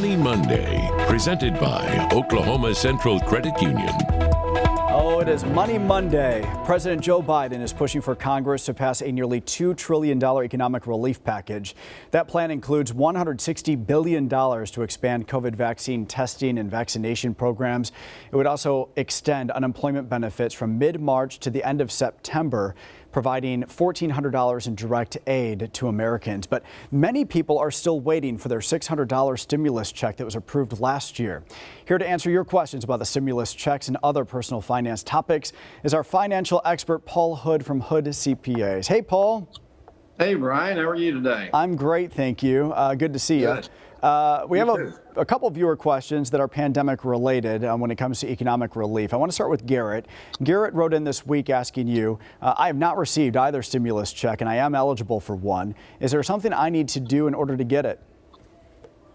Money Monday, presented by Oklahoma Central Credit Union. Oh, it is Money Monday. President Joe Biden is pushing for Congress to pass a nearly $2 trillion economic relief package. That plan includes $160 billion to expand COVID vaccine testing and vaccination programs. It would also extend unemployment benefits from mid-March to the end of September, providing $1,400 in direct aid to Americans. But many people are still waiting for their $600 stimulus check that was approved last year. Here to answer your questions about the stimulus checks and other personal finance topics is our financial expert, Paul Hood from Hood CPAs. Hey, Paul. Hey, Brian. How are you today? I'm great, thank you. Good to see you. We have a couple of viewer questions that are pandemic related when it comes to economic relief. I want to start with Garrett. Garrett wrote in this week asking you, I have not received either stimulus check and I am eligible for one. Is there something I need to do in order to get it?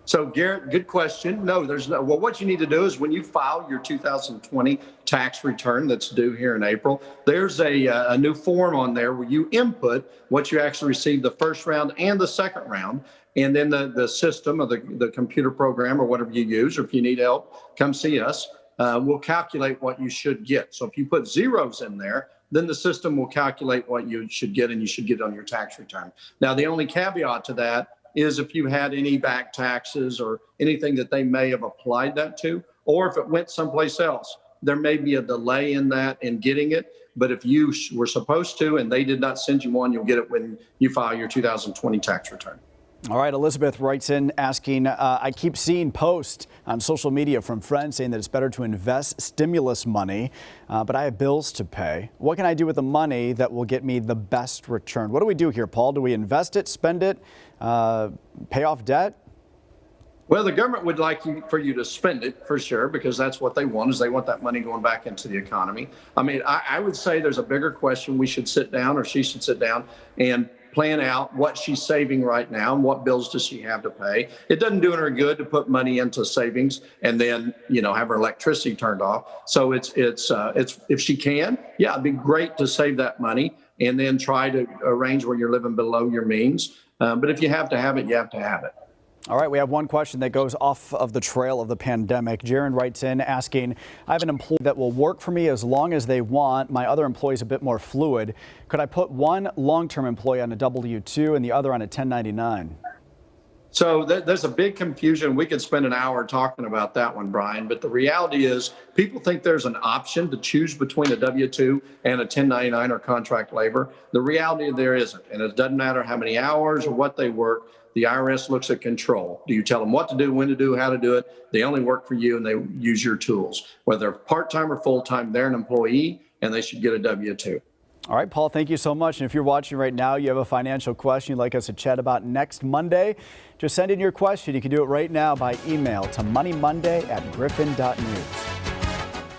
So, Garrett, good question. No, there's no. Well, what you need to do is when you file your 2020 tax return that's due here in April, there's a new form on there where you input what you actually received the first round and the second round. And then the system or the computer program or whatever you use, or if you need help, come see us. We'll calculate what you should get. So if you put zeros in there, then the system will calculate what you should get, and you should get on your tax return. Now, the only caveat to that is if you had any back taxes or anything that they may have applied that to, or if it went someplace else, there may be a delay in that in getting it. But if you were supposed to and they did not send you one, you'll get it when you file your 2020 tax return. All right, Elizabeth writes in asking, I keep seeing posts on social media from friends saying that it's better to invest stimulus money, but I have bills to pay. What can I do with the money that will get me the best return? What do we do here, Paul? Do we invest it, spend it, pay off debt? Well, the government would like for you to spend it for sure, because that's what they want, is they want that money going back into the economy. I mean, I would say there's a bigger question. We should sit down, or she should sit down and plan out what she's saving right now and what bills does she have to pay. It doesn't do her good to put money into savings and then, have her electricity turned off. So it's if she can, yeah, it'd be great to save that money and then try to arrange where you're living below your means. But if you have to have it, you have to have it. All right, we have one question that goes off of the trail of the pandemic. Jaron writes in asking, I have an employee that will work for me as long as they want. My other employee is a bit more fluid. Could I put one long-term employee on a W-2 and the other on a 1099? So there's a big confusion. We could spend an hour talking about that one, Brian. But the reality is people think there's an option to choose between a W-2 and a 1099 or contract labor. The reality there isn't. And it doesn't matter how many hours or what they work. The IRS looks at control. Do you tell them what to do, when to do, how to do it? They only work for you and they use your tools. Whether part-time or full-time, they're an employee and they should get a W-2. All right, Paul, thank you so much. And if you're watching right now, you have a financial question you'd like us to chat about next Monday, just send in your question. You can do it right now by email to moneymonday@griffin.news.